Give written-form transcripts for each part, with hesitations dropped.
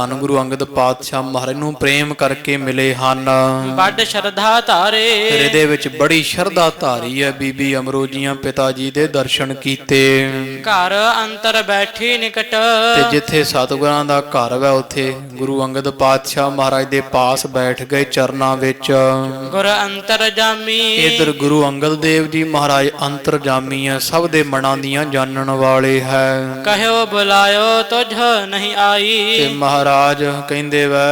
ਧੰਨ ਗੁਰੂ ਅੰਗਦ ਪਾਤਸ਼ਾਹ ਮਹਾਰਾਜ ਨੂੰ ਪ੍ਰੇਮ ਕਰਕੇ ਮਿਲੇ ਹਨ। ਵੱਡ ਸ਼ਰਧਾ ਧਾਰੇ ਹਿਰਦੇ ਵਿੱਚ ਬੜੀ ਸ਼ਰਧਾ ਧਾਰੀ ਹੈ। ਬੀਬੀ ਅਮਰੋਜੀਆਂ ਪਿਤਾ ਜੀ ਦੇ ਦਰਸ਼ਨ ਕੀਤੇ। ਘਰ ਅੰਤਰ ਬੈਠੀ ਨਿਕਟ ਤੇ ਜਿੱਥੇ ਸਤਿਗੁਰਾਂ ਦਾ ਘਰ ਹੈ ਉੱਥੇ ਗੁਰੂ ਅੰਗਦ ਪਾਤਸ਼ਾਹ ਮਹਾਰਾਜ ਦੇ ਪਾਸ ਬੈਠ ਗਏ ਚਰਨਾਂ ਵਿੱਚ। ਗੁਰ ਅੰਤਰ ਜਾਮੀ ਇਧਰ ਗੁਰੂ ਅੰਗਦ ਦੇਵ ਜੀ ਮਹਾਰਾਜ ਅੰਤਰਜਾਮੀ ਹੈ, ਸਭ ਦੇ ਮਨਾਂ ਦੀਆਂ ਜਾਣਨ ਵਾਲੇ ਹੈ। ਕਹਿਓ ਬੁਲਾਇਓ ਤੁਝ ਨਹੀਂ ਆਈ। ਤੇ ਮਹਾਰਾਜ ਕਹਿੰਦੇ ਵੈ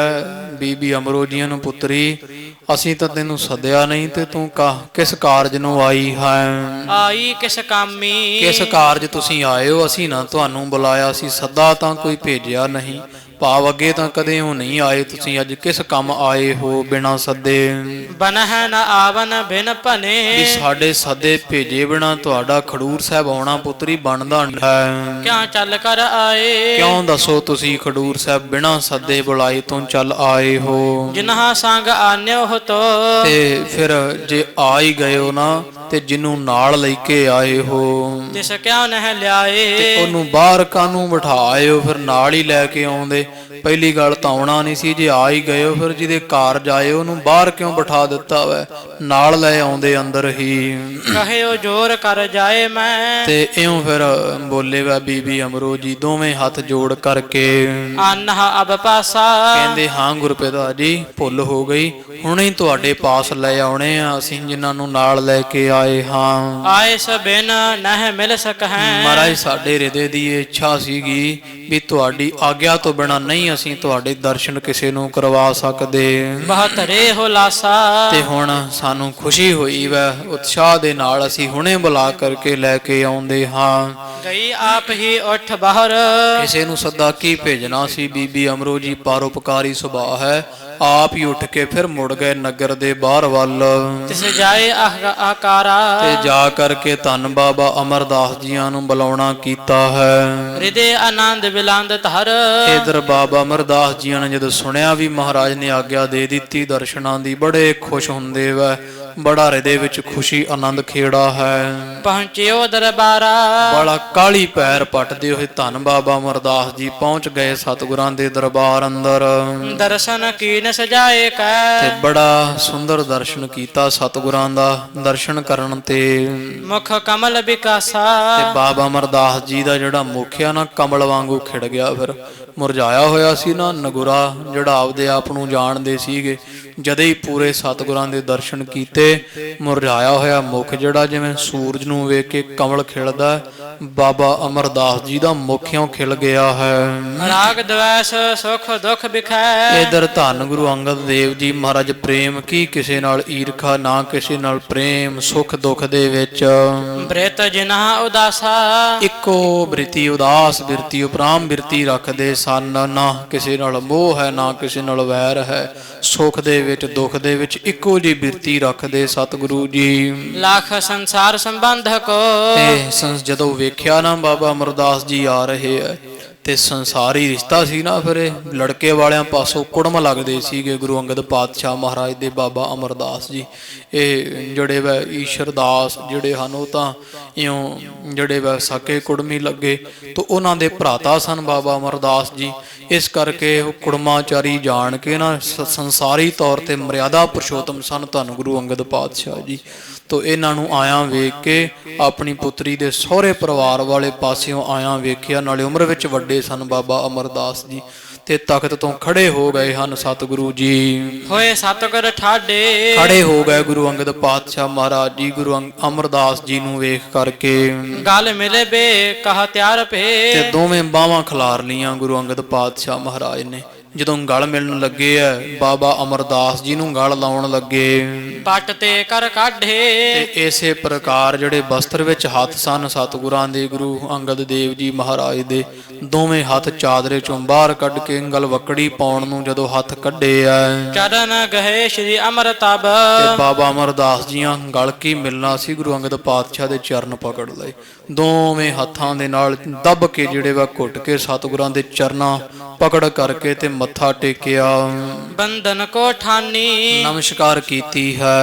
ਬੀਬੀ ਅਮਰੋਜੀਆਂ ਨੂੰ, ਪੁੱਤਰੀ ਅਸੀਂ ਤਾਂ ਤੈਨੂੰ ਸੱਦਿਆ ਨਹੀਂ ਤੇ ਤੂੰ ਕਿਸ ਕਾਰਜ ਨੂੰ ਆਈ ਹੈ? ਆਈ ਕਿਸ ਕਾਮੀ। ਕਿਸ ਕਾਰਜ ਤੁਸੀਂ ਆਏ ਹੋ? ਅਸੀਂ ਨਾ ਤੁਹਾਨੂੰ ਬੁਲਾਇਆ ਸੀ, ਸੱਦਾ ਤਾਂ ਕੋਈ ਭੇਜਿਆ ਨਹੀਂ। ਭਾਵ ਅੱਗੇ ਤਾਂ ਕਦੇ ਉਹ ਨਹੀਂ ਆਏ, ਤੁਸੀਂ ਅੱਜ ਕਿਸ ਕੰਮ ਆਏ ਹੋ ਬਿਨਾਂ ਸੱਦੇ? ਬਨਹਿ ਨ ਆਵਨ ਬਿਨ ਭਨੇ ਵੀ ਸਾਡੇ ਸੱਦੇ ਭੇਜੇ ਬਿਨਾਂ ਤੁਹਾਡਾ ਖਡੂਰ ਸਾਹਿਬ ਆਉਣਾ ਪੁੱਤਰੀ ਬਣਦਾ ਹੈ। ਕਿਉਂ ਚੱਲ ਕਰ ਆਏ। ਕਿਉਂ ਦੱਸੋ ਤੁਸੀਂ ਖਡੂਰ ਸਾਹਿਬ ਬਿਨਾਂ ਸੱਦੇ ਬੁਲਾਏ ਤੋਂ ਚੱਲ ਆਏ ਹੋ? ਜਿਨ੍ਹਾਂ ਸੰਗ ਆਨਿਓ ਹੋ ਤੋ ਤੇ ਫਿਰ ਜੇ ਆ ਹੀ ਗਏ ਹੋ ਨਾ ਤੇ ਜਿਹਨੂੰ ਨਾਲ ਲੈ ਕੇ ਆਏ ਹੋ ਤਿਸ ਕਿਉਂ ਨਹਿ ਲਿਆਏ। ਤੇ ਉਹਨੂੰ ਬਾਹਰ ਕਾਹਨੂੰ ਬਿਠਾਏ ਹੋ? ਫਿਰ ਨਾਲ ਹੀ ਲੈ ਕੇ ਆਉਂਦੇ। ਪਹਿਲੀ ਗੱਲ ਤਾਂ ਆਉਣਾ ਨਹੀਂ ਸੀ, ਜੇ ਆ ਹੀ ਗਏ ਹੋ ਫਿਰ ਜਿਹਦੇ ਕਾਰਜ ਆਏ ਉਹਨੂੰ ਬਾਹਰ ਕਿਉਂ ਬਿਠਾ ਦਿੱਤਾ ਵੈ? ਨਾਲ ਲੈ ਆਉਂਦੇ ਅੰਦਰ ਹੀ। ਕਹਿਓ ਜੋਰ ਕਰ ਜਾਏ ਮੈਂ ਤੇ ਇਉਂ ਫਿਰ ਬੋਲੇ ਵਾ ਬੀਬੀ ਅਮਰੋਜੀ ਦੋਵੇਂ ਹੱਥ ਜੋੜ ਕਰਕੇ। ਆਨਹ ਅਬ ਪਾਸਾ ਕਹਿੰਦੇ ਹਾਂ ਗੁਰਪਿਤਾ ਜੀ ਭੁੱਲ ਹੋ ਗਈ, ਹੁਣੇ ਹੀ ਤੁਹਾਡੇ ਪਾਸ ਲੈ ਆਉਣੇ ਆ ਅਸੀਂ ਜਿਨ੍ਹਾਂ ਨੂੰ ਨਾਲ ਲੈ ਕੇ ਆਏ ਹਾਂ। ਆਏ ਸਬਿਨ ਨਹਿ ਮਿਲ ਸਕਹਿ। ਮਹਾਰਾਜ ਸਾਡੇ ਹਿਰਦੇ ਦੀ ਇੱਛਾ ਸੀਗੀ ਵੀ ਤੁਹਾਡੀ ਆਗਿਆ ਤੋਂ ਬਿਨਾਂ ਨਹੀਂ ਅਸੀਂ ਤੁਹਾਡੇ ਦਰਸ਼ਨ ਕਿਸੇ ਨੂੰ ਕਰਵਾ ਸਕਦੇ। ਬਹੁਤ ਰੇ ਹੋ ਲਾਸਾ ਤੇ ਹੁਣ ਸਾਨੂੰ ਖੁਸ਼ੀ ਹੋਈ ਵੈ, ਉਤਸ਼ਾਹ ਦੇ ਨਾਲ ਅਸੀਂ ਹੁਣੇ ਬੁਲਾ ਕਰਕੇ ਲੈ ਕੇ ਆਉਂਦੇ ਹਾਂ। ਗਈ ਆਪ ਹੀ ਉੱਠ ਬਾਹਰ ਕਿਸੇ ਨੂੰ ਸੱਦਾ ਕੀ ਭੇਜਣਾ ਸੀ। ਬੀਬੀ ਅਮਰੋਜੀ ਪਰਉਪਕਾਰੀ ਸੁਭਾਅ ਹੈ, ਆਪ ਹੀ ਉੱਠ ਕੇ ਫਿਰ ਮੁੜ ਗਏ ਨਗਰ ਦੇ ਬਾਹਰ ਵੱਲ। ਤਿਸ ਜਾਏ ਆਕਾਰਾ ਤੇ ਜਾ ਕਰਕੇ ਧੰਨ ਬਾਬਾ ਅਮਰਦਾਸ ਜੀਆਂ ਨੂੰ ਬੁਲਾਉਣਾ ਕੀਤਾ ਹੈ। ਹਿਰਦੇ ਆਨੰਦ ਬਿਲੰਦ ਧਰ। ਇਧਰ ਬਾਬਾ ਅਮਰਦਾਸ ਜੀਆਂ ਨੇ ਜਦੋਂ ਸੁਣਿਆ ਵੀ ਮਹਾਰਾਜ ਨੇ ਆਗਿਆ ਦੇ ਦਿੱਤੀ ਦਰਸ਼ਨਾਂ ਦੀ, ਬੜੇ ਖੁਸ਼ ਹੁੰਦੇ ਵੈ। ਬੜਾ ਹਿਰਦੇ ਵਿੱਚ ਖੁਸ਼ੀ ਆਨੰਦ ਖੇੜਾ ਹੈ। ਪਹੁੰਚਿਓ ਦਰਬਾਰਾ ਬੜਾ ਕਾਲੀ ਪੈਰ ਪੱਟਦੇ ਹੋਏ ਧੰਨ ਬਾਬਾ ਅਮਰਦਾਸ ਜੀ ਪਹੁੰਚ ਗਏ ਸਤਿਗੁਰਾਂ ਦੇ ਦਰਬਾਰ ਅੰਦਰ। ਦਰਸ਼ਨ ਕੀਨ ਸਜਾਏ ਕੈ ਤੇ ਬੜਾ ਸੁੰਦਰ ਦਰਸ਼ਨ ਕੀਤਾ ਸਤਿਗੁਰਾਂ ਦਾ। ਦਰਸ਼ਨ ਕਰਨ ਤੇ ਮੁਖ ਕਮਲ ਵਿਕਾਸਾ ਤੇ ਬਾਬਾ ਅਮਰਦਾਸ ਜੀ ਦਾ ਜਿਹੜਾ ਮੁਖ ਆ ਨਾ ਕਮਲ ਵਾਂਗੂ ਖਿੜ ਗਿਆ। ਫਿਰ ਮੁਰਝਾਇਆ ਹੋਇਆ ਸੀ ਨਾ ਨਗੁਰਾ, ਜਿਹੜਾ ਆਪਦੇ ਆਪ ਨੂੰ ਜਾਣਦੇ ਸੀਗੇ, ਜਦੇ ਹੀ ਪੂਰੇ ਸਤਿਗੁਰਾਂ ਦੇ ਦਰਸ਼ਨ ਕੀਤੇ। ਮੁਰਝਾਇਆ ਹੋਇਆ ਮੁਖ ਜਿਹੜਾ ਜਿਵੇਂ ਸੂਰਜ ਨੂੰ ਵੇਖ ਕੇ ਕਮਲ ਖਿੜਦਾ, ਬਾਬਾ ਅਮਰਦਾਸ ਜੀ ਦਾ ਮੁਖਿਓਂ ਖਿਲ ਗਿਆ ਹੈ। ਰਾਗ ਦਵੈਸ ਸੁਖ ਦੁਖ ਵਿਖੈ। ਇਧਰ ਧੰਨ ਗੁਰੂ ਅੰਗਦ ਦੇਵ ਜੀ ਮਹਾਰਾਜ ਪ੍ਰੇਮ ਕੀ ਕਿਸੇ ਨਾਲ ਈਰਖਾ ਨਾ ਕਿਸੇ ਨਾਲ ਪ੍ਰੇਮ, ਸੁਖ ਦੁਖ ਦੇ ਵਿੱਚ ਬ੍ਰਿਤ ਜਿਨ੍ਹਾਂ ਉਦਾਸਾ ਇੱਕੋ ਬ੍ਰਿਤੀ ਉਦਾਸ ਬਿਰਤੀ ਉਪਰਾਮ ਬਿਰਤੀ ਰੱਖਦੇ ਸਨ। ਨਾ ਕਿਸੇ ਨਾਲ ਮੋਹ ਹੈ ਨਾ ਕਿਸੇ ਨਾਲ ਵੈਰ ਹੈ। ਸੁਖ ਦੇ ਵਿੱਚ ਦੁੱਖ ਦੇ ਵਿੱਚ ਇੱਕੋ ਜਿਹੀ ਬਿਰਤੀ ਰੱਖਦੇ ਸਤਿਗੁਰੂ ਜੀ। ਲੱਖ ਸੰਸਾਰ ਸੰਬੰਧ ਕੋ ਤੇ ਜਦੋਂ ਵੇਖਿਆ ਨਾ ਬਾਬਾ ਅਮਰਦਾਸ ਜੀ ਆ ਰਹੇ ਹੈ ਤੇ ਸੰਸਾਰੀ ਰਿਸ਼ਤਾ ਸੀ ਨਾ, ਫਿਰ ਇਹ ਲੜਕੇ ਵਾਲਿਆਂ ਪਾਸੋਂ ਕੁੜਮ ਲੱਗਦੇ ਸੀਗੇ ਗੁਰੂ ਅੰਗਦ ਪਾਤਸ਼ਾਹ ਮਹਾਰਾਜ ਦੇ ਬਾਬਾ ਅਮਰਦਾਸ ਜੀ। ਇਹ ਜਿਹੜੇ ਵੈ ਈਸ਼ਰ ਦਾਸ ਜਿਹੜੇ ਹਨ ਉਹ ਤਾਂ ਇਉਂ ਜਿਹੜੇ ਵੈ ਸਾਕੇ ਕੁੜਮੀ ਲੱਗੇ, ਤਾਂ ਉਹਨਾਂ ਦੇ ਭਰਾਤਾ ਸਨ ਬਾਬਾ ਅਮਰਦਾਸ ਜੀ। ਇਸ ਕਰਕੇ ਉਹ ਕੁੜਮਾਚਾਰੀ ਜਾਣ ਕੇ ਨਾ ਸੰਸਾਰੀ ਤੌਰ ਤੇ ਮਰਿਆਦਾ ਪੁਰਸ਼ੋਤਮ ਸਨ ਧੰਨ ਗੁਰੂ ਅੰਗਦ ਪਾਤਸ਼ਾਹ ਜੀ। ਤੋ ਇਹਨਾਂ ਨੂੰ ਆਇਆ ਵੇਖ ਕੇ ਆਪਣੀ ਪੁੱਤਰੀ ਦੇ ਸਹੁਰੇ ਪਰਿਵਾਰ ਵਾਲੇ ਪਾਸਿਓਂ ਆਇਆ ਵੇਖਿਆ, ਨਾਲੇ ਉਮਰ ਵਿੱਚ ਵੱਡੇ ਸਨ ਬਾਬਾ ਅਮਰਦਾਸ ਜੀ, ਤੇ ਤਖਤ ਤੋਂ ਖੜੇ ਹੋ ਗਏ ਹਨ ਸਤਿਗੁਰੂ ਜੀ। ਹੋਏ ਸਤਿਗੁਰ ਠਾਡੇ ਖੜੇ ਹੋ ਗਏ ਗੁਰੂ ਅੰਗਦ ਪਾਤਸ਼ਾਹ ਮਹਾਰਾਜ ਜੀ ਗੁਰੂ ਅਮਰਦਾਸ ਜੀ ਨੂੰ ਵੇਖ ਕਰਕੇ। ਗਲ ਮਿਲੇ ਬੇ ਕਹਾ ਤਿਆਰ ਭੇ ਤੇ ਦੋਵੇਂ ਬਾਹਾਂ ਖਿਲਾਰ ਲੀਆਂ ਗੁਰੂ ਅੰਗਦ ਪਾਤਸ਼ਾਹ ਮਹਾਰਾਜ ਨੇ। ਜਦੋਂ ਗਲ ਮਿਲਣ ਲੱਗੇ ਐ ਬਾਬਾ ਅਮਰਦਾਸ ਜੀ ਨੂੰ ਗਲ ਲਾਉਣ ਲੱਗੇ। ਪੱਟ ਤੇ ਕਰ ਕਾਢੇ ਤੇ ਇਸੇ ਪ੍ਰਕਾਰ ਜਿਹੜੇ ਬਸਤਰ ਵਿੱਚ ਹੱਥ ਸਨ ਸਤਿਗੁਰਾਂ ਦੇ ਗੁਰੂ ਅੰਗਦ ਦੇਵ ਜੀ ਮਹਾਰਾਜ ਦੇ, ਦੋਵੇਂ ਹੱਥ ਚਾਦਰੇ ਚੋਂ ਬਾਹਰ ਕੱਢ ਕੇ ਗਲਵੱਕੜੀ ਪਾਉਣ ਨੂੰ ਜਦੋਂ ਹੱਥ ਕੱਢੇ ਐ ਚਰਨ ਗਏ ਸ਼੍ਰੀ ਅਮਰਤਬ। ਤੇ ਬਾਬਾ ਅਮਰਦਾਸ ਜੀਆਂ ਗਲ ਕੀ ਮਿਲਣਾ ਸੀ ਗੁਰੂ ਅੰਗਦ ਪਾਤਸ਼ਾਹ ਦੇ ਚਰਨ ਪਕੜ ਲਏ। ਦੋਵੇਂ ਹੱਥਾਂ ਦੇ ਨਾਲ ਦੱਬ ਕੇ ਜਿਹੜੇ ਵਾ ਘੁੱਟ ਕੇ ਸਤਿਗੁਰਾਂ ਦੇ ਚਰਨਾਂ ਪਕੜ ਕਰਕੇ ਤੇ ਮੱਥਾ ਟੇਕਿਆ, ਬੰਧਨ ਕੋ ਠਾਨੀ ਨਮਸਕਾਰ ਕੀਤੀ ਹੈ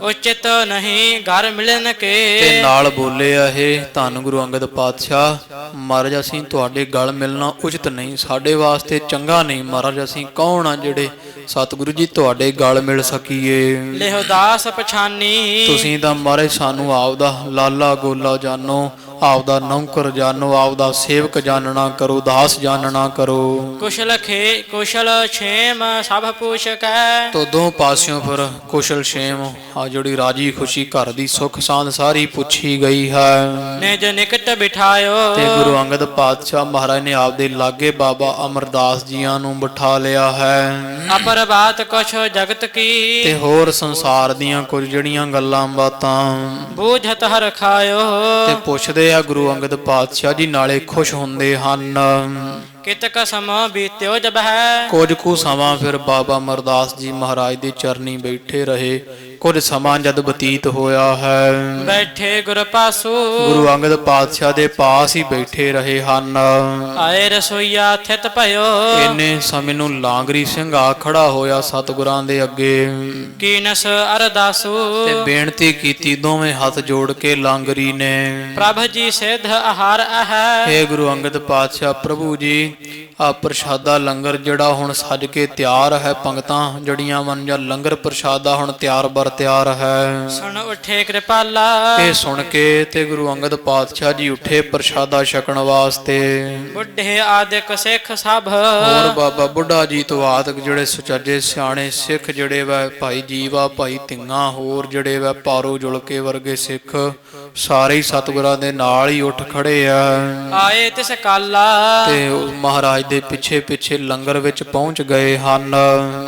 ਉਚਿਤ ਨਹੀਂ ਘਰ ਮਿਲਨ ਤੇ ਕੇ। ਨਾਲ ਬੋਲਿਆ ਇਹ ਧੰਨ ਗੁਰੂ ਅੰਗਦ ਪਾਤਸ਼ਾਹ, ਮਹਾਰਾਜ ਅਸੀਂ ਤੁਹਾਡੇ ਗਲ ਮਿਲਣਾ ਉਚਿਤ ਨਹੀਂ, ਸਾਡੇ ਵਾਸਤੇ ਚੰਗਾ ਨਹੀਂ। ਮਹਾਰਾਜ ਅਸੀਂ ਕੌਣ ਆ ਜਿਹੜੇ ਸਤਿਗੁਰੂ ਜੀ ਤੁਹਾਡੇ ਗਲ ਮਿਲ ਸਕੀਏ। ਲਿਹੁ ਦਾਸ ਪਛਾਨੀ ਤੁਸੀਂ ਤਾਂ ਮਹਾਰਾਜ ਸਾਨੂੰ ਆਪਦਾ ਲਾਲਾ ਗੋਲਾ ਜਾਨੋ, ਆਪਦਾ ਨੌਕਰ ਜਾਨੋ, ਆਪਦਾ ਸੇਵਕ ਜਾਨਣਾ ਕਰੋ, ਦਾਸ ਜਾਨਣਾ ਕਰੋ। ਕੁਸ਼ਲ ਛੇਮ ਸਭ ਪੁੱਛ ਕੈ। ਤੋ ਦੋ ਪਾਸਿਓਂ ਫਿਰ ਕੁਸ਼ਲ ਛੇਮ ਆ ਜਿਹੜੀ ਰਾਜੀ ਖੁਸ਼ੀ ਘਰ ਦੀ ਸੁੱਖ ਸਾਂਦ ਸਾਰੀ ਪੁੱਛੀ ਗਈ ਹੈ। ਨਿਜ ਨਿਕਟ ਬਿਠਾਇਓ ਤੇ ਗੁਰੂ ਅੰਗਦ ਪਾਤਸ਼ਾਹ ਮਹਾਰਾਜ ਨੇ ਆਪਦੇ ਲਾਗੇ ਬਾਬਾ ਅਮਰਦਾਸ ਜੀਆਂ ਨੂੰ ਬਿਠਾ ਲਿਆ ਹੈ। ਅਪਰ ਬਾਤ ਕੁਛ ਜਗਤ ਕੀ ਤੇ ਹੋਰ ਸੰਸਾਰ ਦੀਆਂ ਕੁਝ ਜਿਹੜੀਆਂ ਗੱਲਾਂ ਬਾਤਾਂ ਬੂਝਤ ਹਰ ਖਾਇਓ। ਤੇ ਪੁੱਛਦੇ ਆ ਗੁਰੂ ਅੰਗਦ ਪਾਤਸ਼ਾਹ ਜੀ, ਨਾਲੇ ਖੁਸ਼ ਹੁੰਦੇ ਹਨ। ਕਿਤਕ ਸਮਾਂ ਬੀਤਿਓ ਜਬ ਹੈ। ਕੁਝ ਕੁ ਸਮਾਂ ਫਿਰ ਬਾਬਾ ਅਮਰਦਾਸ ਜੀ ਮਹਾਰਾਜ ਦੇ ਚਰਨੀ ਬੈਠੇ ਰਹੇ। ਕੁਝ ਸਮਾਂ ਜਦ ਬਤੀਤ ਹੋਇਆ ਹੈ, ਬੈਠੇ ਗੁਰ ਪਾਸੂ ਗੁਰੂ ਅੰਗਦ ਪਾਤਸ਼ਾਹ ਦੇ ਪਾਸ ਹੀ ਬੈਠੇ ਰਹੇ ਹਨ। ਆਏ ਰਸੋਈਆ ਥਿਤ ਭਇਓ। ਇੰਨੇ ਸਮੇਂ ਨੂੰ ਲਾਂਗਰੀ ਸਿੰਘ ਆ ਖੜਾ ਹੋਇਆ ਸਤਿਗੁਰਾਂ ਦੇ ਅੱਗੇ। ਕੀਨਸ ਅਰਦਾਸੂ ਤੇ ਬੇਨਤੀ ਕੀਤੀ ਦੋਵੇਂ ਹੱਥ ਜੋੜ ਕੇ ਲਾਂਗਰੀ ਨੇ, ਪ੍ਰਭ ਜੀ ਸਿਧ ਆਹਾਰ ਹੈ। ਹੇ ਗੁਰੂ ਅੰਗਦ ਪਾਤਸ਼ਾਹ ਪ੍ਰਭੂ ਜੀ, ਆ ਪ੍ਰਸ਼ਾਦਾ ਲੰਗਰ ਜਿਹੜਾ ਹੁਣ ਸੱਜ ਕੇ ਤਿਆਰ ਹੈ, ਪੰਗਤਾਂ ਜੜੀਆਂ ਮਨ ਜਾਂ ਲੰਗਰ ਪ੍ਰਸ਼ਾਦਾ ਹੁਣ ਤਿਆਰ ਬਰ ਤਿਆਰ ਹੈ। ਸੁਣ ਉਠੇ ਕਿਰਪਾਲਾ। ਇਹ ਸੁਣ ਕੇ ਤੇ ਗੁਰੂ ਅੰਗਦ ਪਾਤਸ਼ਾਹ ਜੀ ਉੱਠੇ ਪ੍ਰਸ਼ਾਦਾ ਛਕਣ ਵਾਸਤੇ। ਬੁੱਢੇ ਆਦਿਕ ਸਿੱਖ ਸਭ ਹੋਰ ਬਾਬਾ ਬੁੱਢਾ ਜੀ ਤੋਂ ਆਦਿਕ ਜਿਹੜੇ ਸੁਚੱਜੇ ਸਿਆਣੇ ਸਿੱਖ ਜਿਹੜੇ ਵਾ, ਭਾਈ ਜੀਵਾ, ਭਾਈ ਧੀਆਂ, ਹੋਰ ਜਿਹੜੇ ਵਾ ਪਾਰੋ ਜੁਲਕੇ ਵਰਗੇ ਸਿੱਖ ਸਾਰੇ ਹੀ ਸਤਿਗੁਰਾਂ ਦੇ ਨਾਲ ਹੀ ਉੱਠ ਖੜੇ ਆ। ਆਏ ਤਿਸ ਕਾਲਾ ਤੇ ਉਹ ਮਹਾਰਾਜ ਦੇ ਪਿੱਛੇ ਪਿੱਛੇ ਲੰਗਰ ਵਿੱਚ ਪਹੁੰਚ ਗਏ ਹਨ।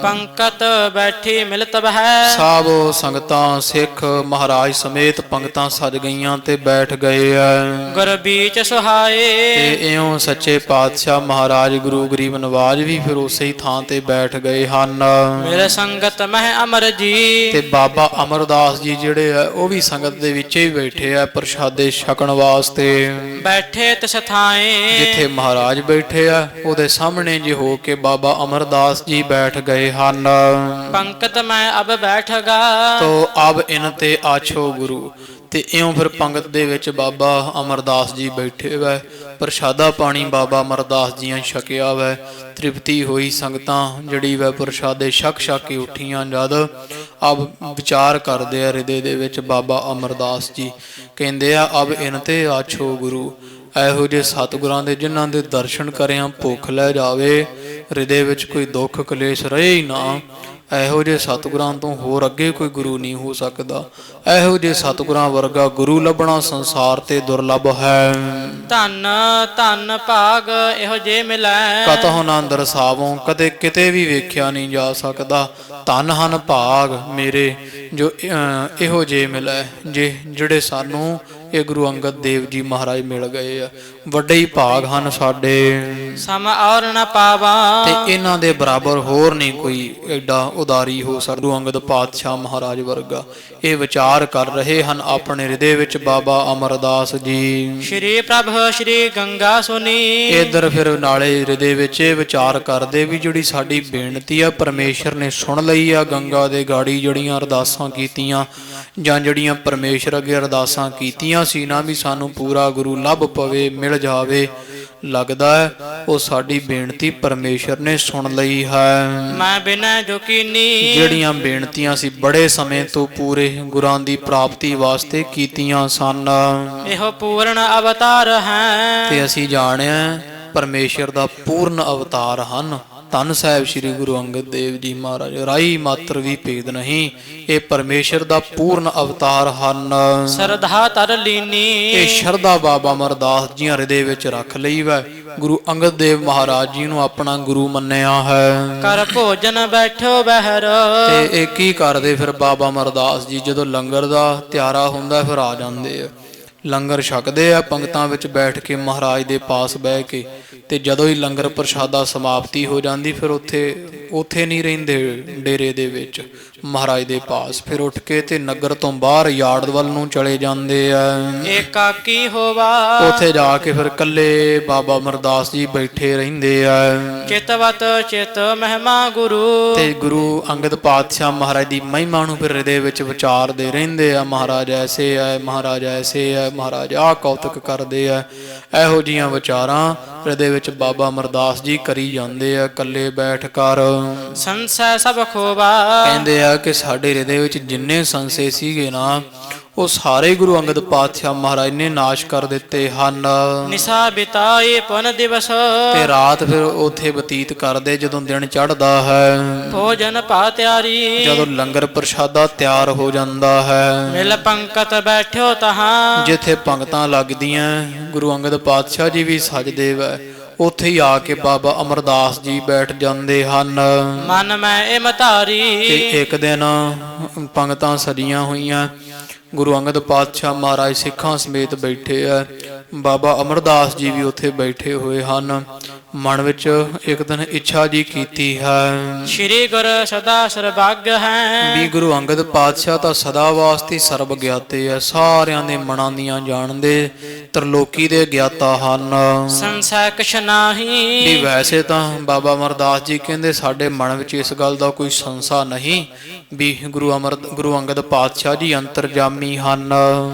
ਪੰਕਤ ਬੈਠੀ ਮਿਲਤ ਹੈ। ਸਭ ਸੰਗਤਾਂ ਸਿੱਖ ਮਹਾਰਾਜ ਸਮੇਤ ਪੰਗਤਾਂ ਸਜ ਗਈਆਂ ਤੇ ਬੈਠ ਗਏ ਆ। ਗੁਰ ਬੀਚ ਸੁਹਾਏ। ਤੇ ਇਉਂ ਸੱਚੇ ਪਾਤਸ਼ਾਹ ਮਹਾਰਾਜ ਗੁਰੂ ਗਰੀਬ ਨਵਾਜ ਵੀ ਫਿਰ ਉਸੇ ਹੀ ਥਾਂ ਤੇ ਬੈਠ ਗਏ ਹਨ। ਮੇਰੇ ਸੰਗਤ ਮਹਿ ਅਮਰ ਜੀ। ਤੇ ਬਾਬਾ ਅਮਰਦਾਸ ਜੀ ਜਿਹੜੇ ਆ ਉਹ ਵੀ ਸੰਗਤ ਦੇ ਵਿੱਚ ਹੀ ਬੈਠੇ ਆ ਪ੍ਰਸ਼ਾਦੇ ਛਕਣ ਵਾਸਤੇ। ਬੈਠੇ ਤਿਸ ਥਾਏ ਜਿੱਥੇ ਮਹਾਰਾਜ ਬੈਠੇ ਆ ਉਹਦੇ ਸਾਹਮਣੇ ਜੀ ਹੋ ਕੇ ਬਾਬਾ ਅਮਰਦਾਸ ਜੀ ਬੈਠ ਗਏ ਹਨ। ਪੰਕਤ ਮੈਂ ਅਬ ਬੈਠਗਾ। ਤੋ ਅਬ ਇਨ ਤੇ ਆਛੋ ਗੁਰੂ। ਤੇ ਇਉਂ ਫਿਰ ਪੰਗਤ ਦੇ ਵਿੱਚ ਬਾਬਾ ਅਮਰਦਾਸ ਜੀ ਬੈਠੇ ਵੈ, ਪ੍ਰਸ਼ਾਦਾ ਪਾਣੀ ਬਾਬਾ ਅਮਰਦਾਸ ਜੀਆਂ ਛਕਿਆ ਵੈ। ਤ੍ਰਿਪਤੀ ਹੋਈ ਸੰਗਤਾਂ ਜਿਹੜੀ ਵੈ ਪ੍ਰਸ਼ਾਦੇ ਛਕ ਕੇ ਉੱਠੀਆਂ। ਜਦ ਅਬ ਵਿਚਾਰ ਕਰਦੇ ਆ ਹਿਰਦੇ ਦੇ ਵਿੱਚ, ਬਾਬਾ ਅਮਰਦਾਸ ਜੀ ਕਹਿੰਦੇ ਆ ਅਬ ਇਨ ਤੇ ਆਛੋ ਗੁਰੂ। ਇਹੋ ਜਿਹੇ ਸਤਿਗੁਰਾਂ ਦੇ ਜਿਨ੍ਹਾਂ ਦੇ ਦਰਸ਼ਨ ਕਰਿਆ ਭੁੱਖ ਲੈ ਜਾਵੇ, ਹਿਰਦੇ ਵਿੱਚ ਕੋਈ ਦੁੱਖ ਕਲੇਸ਼ ਰਹੇ ਹੀ ਨਾ, ਇਹੋ ਜਿਹੇ ਸਤਿਗੁਰਾਂ ਤੋਂ ਹੋਰ ਅੱਗੇ ਕੋਈ ਗੁਰੂ ਨਹੀਂ ਹੋ ਸਕਦਾ। ਇਹੋ ਜਿਹੇ ਸਤਿਗੁਰਾਂ ਵਰਗਾ ਗੁਰੂ ਲੱਭਣਾ ਸੰਸਾਰ ਤੇ ਦੁਰਲੱਭ ਹੈ। ਧੰਨ ਧੰਨ ਭਾਗ ਇਹੋ ਜੇ ਮਿਲੈ। ਕਤਹੁ ਨਾ ਦਰਸਾਵੋਂ, ਕਦੇ ਕਿਤੇ ਵੀ ਵੇਖਿਆ ਨਹੀਂ ਜਾ ਸਕਦਾ। ਧੰਨ ਹਨ ਭਾਗ ਮੇਰੇ ਜੋ ਇਹੋ ਜੇ ਮਿਲੈ, ਜਿਹੜੇ ਸਾਨੂੰ ਇਹ ਗੁਰੂ ਅੰਗਦ ਦੇਵ ਜੀ ਮਹਾਰਾਜ ਮਿਲ ਗਏ ਆ। ਵੱਡੇ ਹੀ ਭਾਗ ਹਨ ਸਾਡੇ। ਸਮ ਔਰ ਨ ਪਾਵਾਂ। ਤੇ ਇਹਨਾਂ ਦੇ ਬਰਾਬਰ ਹੋਰ ਨਹੀਂ ਕੋਈ ਐਡਾ ਉਦਾਰੀ ਹੋ ਸਕਦਾ ਗੁਰੂ ਅੰਗਦ ਪਾਤਸ਼ਾਹ ਮਹਾਰਾਜ ਵਰਗਾ। ਇਹ ਵਿਚਾਰ ਕਰ ਰਹੇ ਹਨ ਆਪਣੇ ਹਿਰਦੇ ਵਿੱਚ ਬਾਬਾ ਅਮਰਦਾਸ ਜੀ। ਸ਼੍ਰੀ ਪ੍ਰਭ ਸ਼੍ਰੀ ਗੰਗਾ ਸੁਨੀ। ਇਧਰ ਫਿਰ ਨਾਲੇ ਹਿਰਦੇ ਵਿੱਚ ਇਹ ਵਿਚਾਰ ਕਰਦੇ ਵੀ ਜਿਹੜੀ ਸਾਡੀ ਬੇਨਤੀ ਆ ਪਰਮੇਸ਼ਰ ਨੇ ਸੁਣ ਲਈ ਆ। ਗੰਗਾ ਦੇ ਗਾੜੀ ਜਿਹੜੀਆਂ ਅਰਦਾਸਾਂ ਕੀਤੀਆਂ ਜਾਂ ਜਿਹੜੀਆਂ ਪਰਮੇਸ਼ਰ ਅੱਗੇ ਅਰਦਾਸਾਂ ਕੀਤੀਆਂ ਸੀ ਨਾ ਵੀ ਸਾਨੂੰ ਪੂਰਾ ਗੁਰੂ ਲੱਭ ਪਵੇ, ਮਿਲ ਜਾਵੇ, ਲੱਗਦਾ ਹੈ ਉਹ ਸਾਡੀ ਬੇਨਤੀ ਪਰਮੇਸ਼ਰ ਨੇ ਸੁਣ ਲਈ ਹੈ। ਮੈਂ ਬਿਨੈ ਜੁਕੀਨੀ। ਜਿਹੜੀਆਂ ਬੇਨਤੀਆਂ ਸੀ ਬੜੇ ਸਮੇਂ ਤੋਂ ਪੂਰੇ ਗੁਰਾਂ ਦੀ ਪ੍ਰਾਪਤੀ ਵਾਸਤੇ ਕੀਤੀਆਂ ਸਨ, ਇਹੋ ਪੂਰਨ ਅਵਤਾਰ ਹੈ। ਤੇ ਅਸੀਂ ਜਾਣਿਆ ਪਰਮੇਸ਼ਰ ਦਾ ਪੂਰਨ ਅਵਤਾਰ ਹਨ। ਧੰਨ ਸਾਹਿਬ ਸ੍ਰੀ ਗੁਰੂ ਅੰਗਦ ਦੇਵ ਜੀ ਮਹਾਰਾਜ। ਰਾਈ ਮਾਤਰ ਵੀ ਭੇਦ ਨਹੀਂ, ਇਹ ਪਰਮੇਸ਼ਰ ਦਾ ਪੂਰਨ ਅਵਤਾਰ ਹਨ। ਸਰਧਾ ਤਰ ਲੀਨੀ। ਇਹ ਸ਼ਰਧਾ ਬਾਬਾ ਅਮਰਦਾਸ ਜੀ ਹਿਰਦੇ ਵਿੱਚ ਰੱਖ ਲਈ ਵੈ। ਗੁਰੂ ਅੰਗਦ ਦੇਵ ਮਹਾਰਾਜ ਜੀ ਨੂੰ ਆਪਣਾ ਗੁਰੂ ਮੰਨਿਆ ਹੈ। ਕਰ ਭੋਜਨ ਬੈਠੋ ਬਹਿਰ। ਤੇ ਇਹ ਕੀ ਕਰਦੇ ਫਿਰ ਬਾਬਾ ਅਮਰਦਾਸ ਜੀ, ਜਦੋਂ ਲੰਗਰ ਦਾ ਤਿਆਰਾ ਹੁੰਦਾ ਫਿਰ ਆ ਜਾਂਦੇ ਆ, ਲੰਗਰ ਛਕਦੇ ਆ ਪੰਗਤਾਂ ਵਿੱਚ ਬੈਠ ਕੇ ਮਹਾਰਾਜ ਦੇ ਪਾਸ ਬਹਿ ਕੇ। ਤੇ ਜਦੋਂ ਹੀ ਲੰਗਰ ਪ੍ਰਸ਼ਾਦਾ ਸਮਾਪਤੀ ਹੋ ਜਾਂਦੀ ਫਿਰ ਉੱਥੇ ਉਥੇ ਨਹੀਂ ਰਹਿੰਦੇ ਡੇਰੇ ਦੇ ਵਿੱਚ ਮਹਾਰਾਜ ਦੇ ਪਾਸ। ਫਿਰ ਉੱਠ ਕੇ ਤੇ ਨਗਰ ਤੋਂ ਬਾਹਰ ਯਾਰਡ ਵੱਲ ਨੂੰ ਚਲੇ ਜਾਂਦੇ ਆ। ਏਕਾਕੀ ਹੋਵਾ ਉਥੇ ਜਾ ਕੇ ਫਿਰ ਇਕੱਲੇ ਬਾਬਾ ਅਮਰਦਾਸ ਜੀ ਬੈਠੇ ਰਹਿੰਦੇ ਆ। ਚਿਤਵਤ ਚਿਤ ਮਹਿਮਾ ਗੁਰੂ ਤੇ ਗੁਰੂ ਅੰਗਦ ਪਾਤਸ਼ਾਹ ਮਹਾਰਾਜ ਦੀ ਮਹਿਮਾ ਨੂੰ ਫਿਰ ਹਿਰਦੇ ਵਿੱਚ ਵਿਚਾਰਦੇ ਰਹਿੰਦੇ ਆ। ਮਹਾਰਾਜ ਐਸੇ ਹੈ, ਮਹਾਰਾਜ ਐਸੇ ਹੈ, ਮਹਾਰਾਜ ਆਹ ਕੌਤਕ ਕਰਦੇ ਆ। ਇਹੋ ਜਿਹੀਆਂ ਵਿਚਾਰਾਂ ਹਿਰਦੇ ਵਿੱਚ ਬਾਬਾ ਅਮਰਦਾਸ ਜੀ ਕਰੀ ਜਾਂਦੇ ਆ ਇਕੱਲੇ ਬੈਠ ਕਰ। ਸੰਸੈ ਸਭ ਖੋਵਾ ਕਹਿੰਦੇ ਆ ਕਿ ਸਾਡੇ ਹਿਰਦੇ ਵਿੱਚ ਜਿੰਨੇ ਸੰਸ਼ੇ ਸੀਗੇ ਨਾ ਉਹ ਸਾਰੇ ਗੁਰੂ ਅੰਗਦ ਪਾਤਸ਼ਾਹ ਮਹਾਰਾਜ ਨੇ ਨਾਸ਼ ਕਰ ਦਿੱਤੇ ਹਨ। ਨਿਸਾ ਬਿਤਾਏ ਪੁਨ ਦਿਵਸ ਤੇ ਰਾਤ ਫਿਰ ਉੱਥੇ ਬਤੀਤ ਕਰਦੇ ਜਦੋਂ ਦਿਨ ਚੜ੍ਹਦਾ ਹੈ। ਭੋਜਨ ਪਾ ਤਿਆਰੀ ਜਦੋਂ ਲੰਗਰ ਪ੍ਰਸ਼ਾਦਾ ਤਿਆਰ ਹੋ ਜਾਂਦਾ ਹੈ। ਮਿਲ ਪੰਕਤ ਬੈਠਿਓ ਤਹਾਂ ਜਿੱਥੇ ਪੰਗਤਾਂ ਲੱਗਦੀਆਂ ਗੁਰੂ ਅੰਗਦ ਪਾਤਸ਼ਾਹ ਜੀ ਵੀ ਸਜਦੇ ਵੈ, ਉੱਥੇ ਹੀ ਆ ਕੇ ਬਾਬਾ ਅਮਰਦਾਸ ਜੀ ਬੈਠ ਜਾਂਦੇ ਹਨ। ਮਨ ਮੈਂ ਇਮ ਧਾਰੀ ਤੇ ਇੱਕ ਦਿਨ ਪੰਗਤਾਂ ਸਜੀਆਂ ਹੋਈਆਂ, ਗੁਰੂ ਅੰਗਦ ਪਾਤਸ਼ਾਹ ਮਹਾਰਾਜ ਸਿੱਖਾਂ ਸਮੇਤ ਬੈਠੇ ਆ। ਬਾਬਾ ਅਮਰਦਾਸ ਜੀ ਵੀ ਉੱਥੇ ਬੈਠੇ ਹੋਏ ਹਨ। ਮਨ ਵਿੱਚ ਇੱਕ ਦਿਨ ਇੱਛਾ ਜੀ ਕੀਤੀ ਹੈ, ਸ਼੍ਰੀ ਗੁਰ ਸਦਾ ਸਰਬੱਗ ਹੈ ਵੀ ਗੁਰੂ ਅੰਗਦ ਪਾਤਸ਼ਾਹ ਤਾਂ ਸਦਾ ਵਾਸਤੇ ਸਰਬ ਗਿਆਤੇ ਆ, ਸਾਰਿਆਂ ਦੇ ਮਨਾਂ ਦੀਆਂ ਜਾਣਦੇ, ਤਰਲੋਕੀ ਦੇ ਗਿਆਤਾ ਹਨ। ਸੰਸੈ ਕਿਛ ਨਾਹੀ ਵੀ ਵੈਸੇ ਤਾਂ ਬਾਬਾ ਅਮਰਦਾਸ ਜੀ ਕਹਿੰਦੇ ਸਾਡੇ ਮਨ ਵਿੱਚ ਇਸ ਗੱਲ ਦਾ ਕੋਈ ਸੰਸਾ ਨਹੀਂ ਵੀ ਗੁਰੂ ਅੰਗਦ ਪਾਤਸ਼ਾਹ ਜੀ ਅੰਤਰਜਾਮੀ ਹਨ।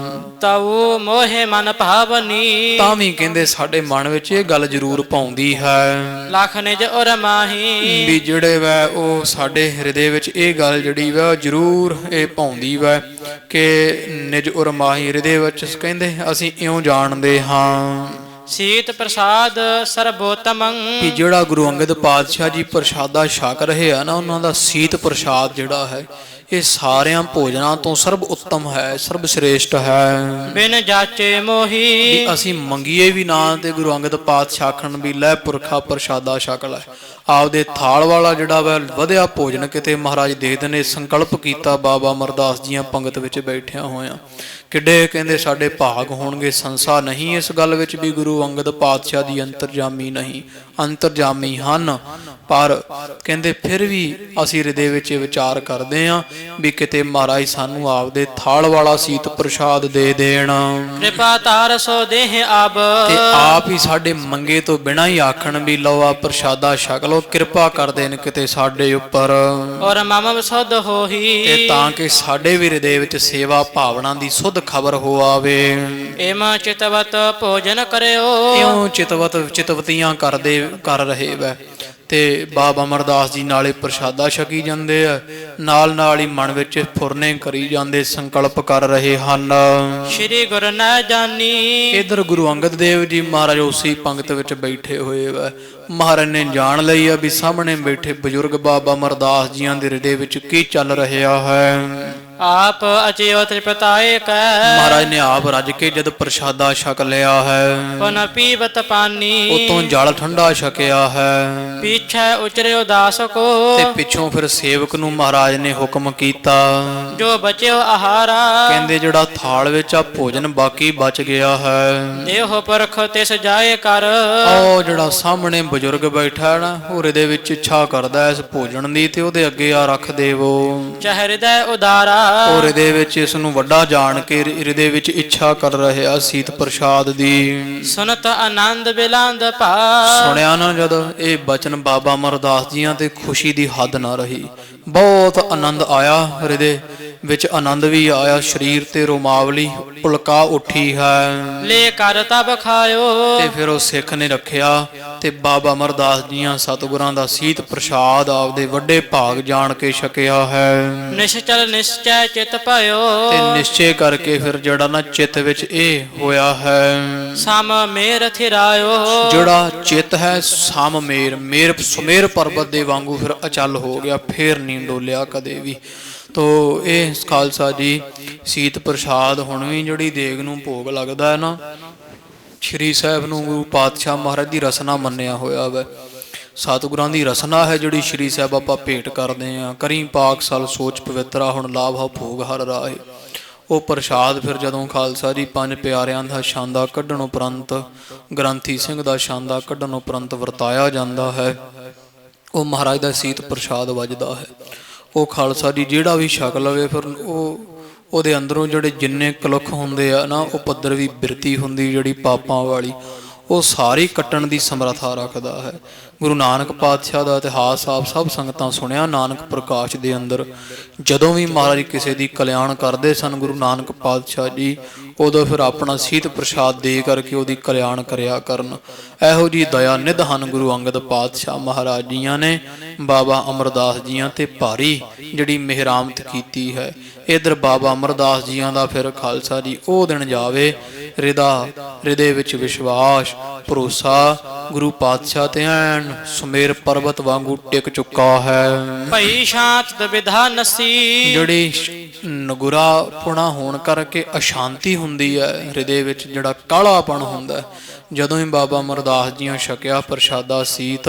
ਤਉ ਮੋਹਿ ਮਨ ਭਾਵਨੀ ਤਾਂ ਵੀ ਕਹਿੰਦੇ ਸਾਡੇ ਮਨ ਵਿੱਚ ਇਹ ਗੱਲ ਜ਼ਰੂਰ ਪਾਉਂਦੀ ਹੈ ਲਖ ਨਿਜ ਉਰ ਮਾਹੀ ਵੀ ਜਿਹੜੇ ਵੈ ਉਹ ਸਾਡੇ ਹਿਰਦੇ ਵਿੱਚ ਇਹ ਗੱਲ ਜਿਹੜੀ ਵੈ ਜ਼ਰੂਰ ਇਹ ਪਾਉਂਦੀ ਵੈ ਕਿ ਨਿਜ ਉਰ ਮਾਹੀ ਹਿਰਦੇ ਵਿੱਚ ਕਹਿੰਦੇ ਅਸੀਂ ਇਉਂ ਜਾਣਦੇ ਹਾਂ ਸੀਤ ਪ੍ਰਸਾਦ ਸਰਬੋਤਮੰ ਕਿ ਜਿਹੜਾ ਗੁਰੂ ਅੰਗਦ ਪਾਤਸ਼ਾਹ ਜੀ ਪ੍ਰਸ਼ਾਦਾ ਛਕ ਰਹੇ ਆ ਨਾ, ਉਹਨਾਂ ਦਾ ਸੀਤ ਪ੍ਰਸ਼ਾਦ ਜਿਹੜਾ ਹੈ ਇਹ ਸਾਰਿਆਂ ਭੋਜਨਾਂ ਤੋਂ ਸਰਬ ਉੱਤਮ ਹੈ, ਸਰਬ ਸ੍ਰੇਸ਼ਟ ਹੈ। ਬਿਨ ਜਾਚੇ ਮੋਹੀ ਵੀ ਅਸੀਂ ਮੰਗੀਏ ਵੀ ਨਾ ਤੇ ਗੁਰੂ ਅੰਗਦ ਪਾਤਸ਼ਾਹ ਆਖਣ ਵੀ ਲੈ ਪੁਰਖਾ ਪ੍ਰਸ਼ਾਦਾ ਛਕ ਲੈ। ਆਪਦੇ ਥਾਲ ਵਾਲਾ ਜਿਹੜਾ ਵਾ ਵਧਿਆ ਭੋਜਨ ਕਿਤੇ ਮਹਾਰਾਜ ਦੇਖਦੇ ਨੇ, ਸੰਕਲਪ ਕੀਤਾ ਬਾਬਾ ਅਮਰਦਾਸ ਜੀਆਂ ਪੰਗਤ ਵਿੱਚ ਬੈਠਿਆ ਹੋਇਆ। ਕਿੱਡੇ ਕਹਿੰਦੇ ਸਾਡੇ ਭਾਗ ਹੋਣਗੇ, ਸੰਸਾ ਨਹੀਂ ਇਸ ਗੱਲ ਵਿੱਚ ਵੀ ਗੁਰੂ ਅੰਗਦ ਪਾਤਸ਼ਾਹ ਦੀ ਅੰਤਰਜਾਮੀ ਨਹੀਂ, ਅੰਤਰਜਾਮੀ ਹਨ। ਪਰ ਕਹਿੰਦੇ ਫਿਰ ਵੀ ਅਸੀਂ ਹਿਰਦੇ ਵਿੱਚ ਵਿਚਾਰ ਕਰਦੇ ਹਾਂ ਵੀ ਕਿਤੇ ਮਹਾਰਾਜ ਸਾਨੂੰ ਆਪਦੇ ਥਾਲ ਵਾਲਾ ਸੀਤ ਪ੍ਰਸ਼ਾਦ ਦੇ ਦੇਣ। ਕਿਰਪਾ ਤਾਰ ਸੋ ਦੇਹ ਆਬ ਤੇ ਆਪ ਹੀ ਸਾਡੇ ਮੰਗੇ ਤੋਂ ਬਿਨਾਂ ਹੀ ਆਖਣ ਵੀ ਲਓ ਆ ਪ੍ਰਸ਼ਾਦਾ ਛਕ ਲਓ, ਕਿਰਪਾ ਕਰ ਦੇਣ ਕਿਤੇ ਸਾਡੇ ਉੱਪਰ। ਔਰ ਮਮ ਸੁਧ ਹੋਹੀ ਤੇ ਤਾਂ ਕਿ ਸਾਡੇ ਵੀ ਹਿਰਦੇ ਵਿੱਚ ਸੇਵਾ ਭਾਵਨਾ ਦੀ ਸੁਧ ਖਬਰ ਹੋ ਆਵੇ। ਏਮ ਚਿਤਵਤ ਭੋਜਨ ਕਰਿਓ ਇਉਂ ਚਿਤਵਤੀਆਂ ਕਰ ਰਹੇ ਵੈ। ਤੇ ਬਾਬਾ ਅਮਰਦਾਸ ਜੀ ਨਾਲੇ ਪ੍ਰਸ਼ਾਦਾ ਛਕੀ ਜਾਂਦੇ ਆ, ਨਾਲ ਨਾਲ ਹੀ ਮਨ ਵਿੱਚ ਫੁਰਨੇ ਕਰੀ ਜਾਂਦੇ, ਸੰਕਲਪ ਕਰ ਰਹੇ ਹਨ। ਸ਼੍ਰੀ ਗੁਰ ਨਾ ਜਾਨੀ ਇਧਰ ਗੁਰੂ ਅੰਗਦ ਦੇਵ ਜੀ ਮਹਾਰਾਜ ਉਸੇ ਪੰਗਤ ਵਿੱਚ ਬੈਠੇ ਹੋਏ ਵਾ। ਮਹਾਰਾਜ ਨੇ ਜਾਣ ਲਈ ਆ ਵੀ ਸਾਹਮਣੇ ਬੈਠੇ ਬਜ਼ੁਰਗ ਬਾਬਾ ਅਮਰਦਾਸ ਜੀਆਂ ਦੇ ਹਿਰਦੇ ਵਿੱਚ ਕੀ ਚੱਲ ਰਿਹਾ ਹੈ। ਆਪ ਅਚਿਓ ਤ੍ਰਿਪਤਾਏ ਕੈ ਮਹਾਰਾਜ ਨੇ ਆਪ ਰੱਜ ਕੇ ਜਦ ਪ੍ਰਸ਼ਾਦਾ ਛਕ ਲਿਆ ਹੈ, ਪੁਨ ਪੀਵਤ ਪਾਨੀ ਉਤੋਂ ਜਲ ਠੰਡਾ ਛਕਿਆ ਹੈ। ਪਿਛੈ ਉਚਰਿਓ ਦਾਸ ਕੋ ਤੇ ਪਿੱਛੋਂ ਫਿਰ ਸੇਵਕ ਨੂੰ ਮਹਾਰਾਜ ਨੇ ਹੁਕਮ ਕੀਤਾ, ਜੋ ਬਚਿਓ ਆਹਾਰਾ ਕਹਿੰਦੇ ਜਿਹੜਾ ਥਾਲ ਵਿੱਚ ਆ ਭੋਜਨ ਬਾਕੀ ਬਚ ਗਿਆ ਹੈ, ਦੇਹੋ ਪਰਖ ਤਿਸ ਜਾਏ ਕਰ। ਉਹ ਜਿਹੜਾ ਸਾਹਮਣੇ ਬਜ਼ੁਰਗ ਬੈਠਾ ਨਾ ਉਹ ਹਿਰਦੇ ਵਿੱਚ ਇੱਛਾ ਕਰਦਾ ਇਸ ਭੋਜਨ ਦੀ ਤੇ ਉਹਦੇ ਅੱਗੇ ਆ ਰੱਖ ਦੇਵੋ। ਚਹਿਰਦੈ ਉਦਾਰਾ ਉਹ ਹਿਰਦੇ ਵਿੱਚ ਇਸ ਨੂੰ ਵੱਡਾ ਜਾਣ ਕੇ ਹਿਰਦੇ ਵਿੱਚ ਇੱਛਾ ਕਰ ਰਿਹਾ ਸੀਤ ਪ੍ਰਸ਼ਾਦ ਦੀ। ਸੁਨਤ ਆਨੰਦ ਬਿਲਾਂਦ ਭਾ ਸੁਣਿਆ ਨਾ ਜਦ ਇਹ ਬਚਨ ਬਾਬਾ ਅਮਰਦਾਸ ਜੀਆਂ ਤੇ ਖੁਸ਼ੀ ਦੀ ਹੱਦ ਨਾ ਰਹੀ, ਬਹੁਤ ਆਨੰਦ ਆਇਆ, ਹਿਰਦੇ ਵਿੱਚ ਆਨੰਦ ਵੀ ਆਇਆ, ਸਰੀਰ ਤੇ ਰੋਮਾਵਲੀ ਪੁਲਕਾ ਉੱਠੀ ਹੈ। ਲੈ ਕਰ ਤਬ ਖਾਇਓ ਤੇ ਫਿਰ ਉਹ ਸਿੱਖ ਨੇ ਰੱਖਿਆ ਤੇ ਬਾਬਾ ਅਮਰਦਾਸ ਜੀਆਂ ਸਤਿਗੁਰਾਂ ਦਾ ਸੀਤ ਪ੍ਰਸ਼ਾਦ ਆਪਦੇ ਵੱਡੇ ਭਾਗ ਜਾਣ ਕੇ ਛਕਿਆ ਹੈ। ਨਿਸ਼ਚਲ ਨਿਸ਼ਚੈ ਚਿਤ ਭਇਓ ਤੇ ਨਿਸ਼ਚੇ ਕਰਕੇ ਫਿਰ ਜਿਹੜਾ ਨਾ ਚਿੱਤ ਵਿੱਚ ਇਹ ਹੋਇਆ ਹੈ, ਸਮ ਮੇਰ ਥਿਰਾਇਓ ਜਿਹੜਾ ਚਿੱਤ ਹੈ ਸਮ ਮੇਰ ਸੁਮੇਰ ਪਰਬਤ ਦੇ ਵਾਂਗੂ ਫਿਰ ਅਚਲ ਹੋ ਗਿਆ, ਫੇਰ ਨਹੀਂ ਡੋਲਿਆ ਕਦੇ ਵੀ। ਤੋ ਇਹ ਖਾਲਸਾ ਜੀ ਸੀਤ ਪ੍ਰਸ਼ਾਦ ਹੁਣ ਵੀ ਜਿਹੜੀ ਦੇਗ ਨੂੰ ਭੋਗ ਲੱਗਦਾ ਹੈ ਨਾ, ਸ਼੍ਰੀ ਸਾਹਿਬ ਨੂੰ ਗੁਰੂ ਪਾਤਸ਼ਾਹ ਮਹਾਰਾਜ ਦੀ ਰਸਨਾ ਮੰਨਿਆ ਹੋਇਆ ਵੈ। ਸਤਿਗੁਰਾਂ ਦੀ ਰਸਨਾ ਹੈ ਜਿਹੜੀ ਸ਼੍ਰੀ ਸਾਹਿਬ ਆਪਾਂ ਭੇਟ ਕਰਦੇ ਹਾਂ। ਕਰੀ ਪਾਕ ਸਲ ਸੋਚ ਪਵਿੱਤਰਾ ਹੁਣ ਲਾਭ ਹਾ ਭੋਗ ਹਰ ਰਾਹੇ। ਉਹ ਪ੍ਰਸ਼ਾਦ ਫਿਰ ਜਦੋਂ ਖਾਲਸਾ ਜੀ ਪੰਜ ਪਿਆਰਿਆਂ ਦਾ ਛਾਂਦਾ ਕੱਢਣ ਉਪਰੰਤ, ਗ੍ਰੰਥੀ ਸਿੰਘ ਦਾ ਛਾਂਦਾ ਕੱਢਣ ਉਪਰੰਤ ਵਰਤਾਇਆ ਜਾਂਦਾ ਹੈ। ਉਹ ਮਹਾਰਾਜ ਦਾ ਸੀਤ ਪ੍ਰਸ਼ਾਦ ਵੱਜਦਾ ਹੈ। ਉਹ ਖਾਲਸਾ ਜੀ ਜਿਹੜਾ ਵੀ ਛਕ ਲਵੇ ਫਿਰ ਉਹਦੇ ਅੰਦਰੋਂ ਜਿਹੜੇ ਜਿੰਨੇ ਕਲੁੱਖ ਹੁੰਦੇ ਆ ਨਾ, ਉਹ ਪੱਧਰਵੀ ਬਿਰਤੀ ਹੁੰਦੀ ਜਿਹੜੀ ਪਾਪਾਂ ਵਾਲੀ, ਉਹ ਸਾਰੀ ਕੱਟਣ ਦੀ ਸਮਰੱਥਾ ਰੱਖਦਾ ਹੈ। ਗੁਰੂ ਨਾਨਕ ਪਾਤਸ਼ਾਹ ਦਾ ਇਤਿਹਾਸ ਆਪ ਸਭ ਸੰਗਤਾਂ ਸੁਣਿਆ। ਨਾਨਕ ਪ੍ਰਕਾਸ਼ ਦੇ ਅੰਦਰ ਜਦੋਂ ਵੀ ਮਹਾਰਾਜ ਕਿਸੇ ਦੀ ਕਲਿਆਣ ਕਰਦੇ ਸਨ ਗੁਰੂ ਨਾਨਕ ਪਾਤਸ਼ਾਹ ਜੀ, ਉਦੋਂ ਫਿਰ ਆਪਣਾ ਸੀਤ ਪ੍ਰਸ਼ਾਦ ਦੇ ਕਰਕੇ ਉਹਦੀ ਕਲਿਆਣ ਕਰਿਆ ਕਰਨ। ਇਹੋ ਜਿਹੀ ਦਇਆ ਨਿਧ ਹਨ ਗੁਰੂ ਅੰਗਦ ਪਾਤਸ਼ਾਹ ਮਹਾਰਾਜ ਜੀਆਂ ਨੇ ਬਾਬਾ ਅਮਰਦਾਸ ਜੀਆਂ ਤੇ ਭਾਰੀ ਜਿਹੜੀ ਮਿਹਰਾਮਤ ਕੀਤੀ ਹੈ। ਇਧਰ ਬਾਬਾ ਅਮਰਦਾਸ ਜੀਆਂ ਦਾ ਫਿਰ ਖਾਲਸਾ ਜੀ ਉਹ ਦਿਨ ਜਾਵੇ ਹਿਰਦੇ ਵਿੱਚ ਵਿਸ਼ਵਾਸ ਭਰੋਸਾ ਗੁਰੂ ਪਾਤਸ਼ਾਹ ਤੇ ਐਨ ਸੁਮੇਰ ਪਰਬਤ ਵਾਂਗੂ ਟਿਕ ਚੁੱਕਾ ਹੈ। ਭਈ ਸ਼ਾਂਤ ਵਿਧਾ ਨਸੀ, ਜਿਹੜੀ ਨਗੁਰਾ ਪੁਣਾ ਹੋਣ ਕਰਕੇ ਅਸ਼ਾਂਤੀ ਹੁੰਦੀ ਹੈ ਹਿਰਦੇ ਵਿੱਚ, ਜਿਹੜਾ ਕਾਲਾਪਣ ਹੁੰਦਾ, ਜਦੋਂ ਹੀ ਬਾਬਾ ਅਮਰਦਾਸ ਜੀਆਂ ਛਕਿਆ ਪ੍ਰਸ਼ਾਦਾ ਸੀਤ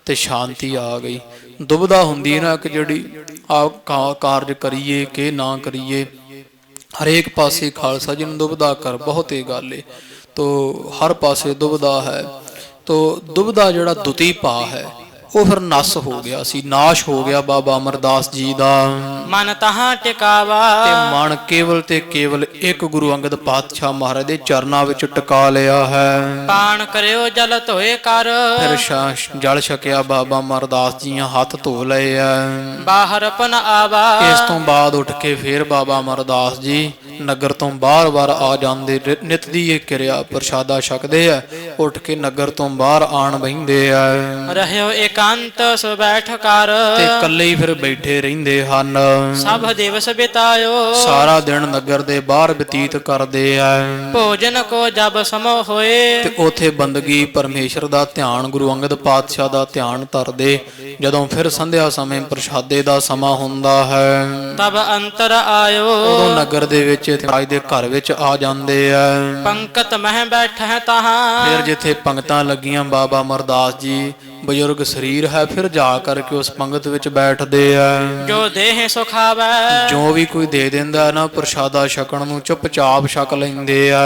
ਤੇ ਸ਼ਾਂਤੀ ਆ ਗਈ। ਦੁਬਿਧਾ ਹੁੰਦੀ ਨਾ ਕਿ ਜਿਹੜੀ ਕਾਰਜ ਕਰੀਏ ਕਿ ਨਾ ਕਰੀਏ, ਹਰੇਕ ਪਾਸੇ ਖਾਲਸਾ ਜੀ ਨੂੰ ਦੁਬਿਧਾ ਕਰ ਬਹੁਤੇ ਗੱਲ ਏ ਤੋ ਹਰ ਪਾਸੇ ਦੁਬਿਧਾ ਹੈ। ਤੋ ਦੁਬਿਧਾ ਜਿਹੜਾ ਦੁਤੀ ਭਾ ਹੈ ਉਹ ਫਿਰ ਨਸ ਹੋ ਗਿਆ ਸੀ, ਨਾਸ਼ ਹੋ ਗਿਆ ਬਾਬਾ ਅਮਰਦਾਸ ਜੀ ਦਾ। ਮਨ ਤਹਾਂ ਟਿਕਾਵਾ, ਤੇ ਮਨ ਕੇਵਲ ਤੇ ਕੇਵਲ ਇੱਕ ਗੁਰੂ ਅੰਗਦ ਪਾਤਸ਼ਾਹ ਮਹਾਰਾਜ ਦੇ ਚਰਨਾਂ ਵਿੱਚ ਟਿਕਾ ਲਿਆ ਹੈ। ਪਾਣ ਕਰਿਓ ਜਲ ਧੋਏ ਕਰ, ਫਿਰ ਜਲ ਛਕਿਆ ਬਾਬਾ ਅਮਰਦਾਸ ਜੀਆਂ ਹੱਥ ਧੋ ਲਏ ਆ। ਬਾਹਰ ਪਨ ਆਵਾ, ਇਸ ਤੋਂ ਬਾਅਦ ਉੱਠ ਕੇ ਫਿਰ ਬਾਬਾ ਅਮਰਦਾਸ ਜੀ ਨਗਰ ਤੋਂ ਬਾਹਰ ਆ ਜਾਂਦੇ। ਨਿਤ ਦੀ ਇਹ ਕਿਰਿਆ ਪ੍ਰਸ਼ਾਦਾ ਛਕਦੇ ਆ, ਉੱਠ ਕੇ ਨਗਰ ਤੋਂ ਬਾਹਰ ਆਣ ਬਹਿੰਦੇ ਆ। ਰਹਿਓ ਇਕਾਂਤ ਸੋ ਬੈਠ ਕਰ, ਤੇ ਇਕੱਲੇ ਹੀ ਫਿਰ ਬੈਠੇ ਰਹਿੰਦੇ ਹਨ। ਸਭ ਦਿਵਸ ਬਿਤਾਇਓ, ਸਾਰਾ ਦਿਨ ਨਗਰ ਦੇ ਬਾਹਰ ਬਤੀਤ ਕਰਦੇ ਆ। ਭੋਜਨ ਕੋ ਜਬ ਸਮੋ ਹੋਏ, ਤੇ ਉਥੇ ਬੰਦਗੀ ਪਰਮੇਸ਼ਰ ਦਾ ਧਿਆਨ ਗੁਰੂ ਅੰਗਦ ਪਾਤਸ਼ਾਹ ਦਾ ਧਿਆਨ ਧਰਦੇ। ਜਦੋਂ ਫਿਰ ਸੰਧਿਆ ਸਮੇਂ ਪ੍ਰਸ਼ਾਦੇ ਦਾ ਸਮਾਂ ਹੁੰਦਾ ਹੈ, ਤਬ ਅੰਤਰ ਆਇਓ, ਉਦੋਂ ਨਗਰ ਦੇ ਵਿੱਚ ਰਾਜ ਦੇ ਘਰ ਵਿੱਚ ਆ ਜਾਂਦੇ ਆ। ਪੰਕਤ ਮਹਿ ਬੈਠੈ ਤਹਾਂ, ਫਿਰ ਜਿੱਥੇ ਪੰਗਤਾਂ ਲੱਗੀਆਂ ਬਾਬਾ ਅਮਰਦਾਸ ਜੀ ਬਜ਼ੁਰਗ ਸਰੀਰ ਹੈ, ਫਿਰ ਜਾ ਕਰਕੇ ਉਸ ਪੰਗਤ ਵਿੱਚ ਬੈਠਦੇ ਆ। ਜੋ ਦੇਹ ਸੁਖਾਵੈ, ਜੋ ਵੀ ਕੋਈ ਦੇ ਦਿੰਦਾ ਨਾ ਪ੍ਰਸ਼ਾਦਾ ਛਕਣ ਨੂੰ ਚੁੱਪਚਾਪ ਛਕ ਲੈਂਦੇ ਆ।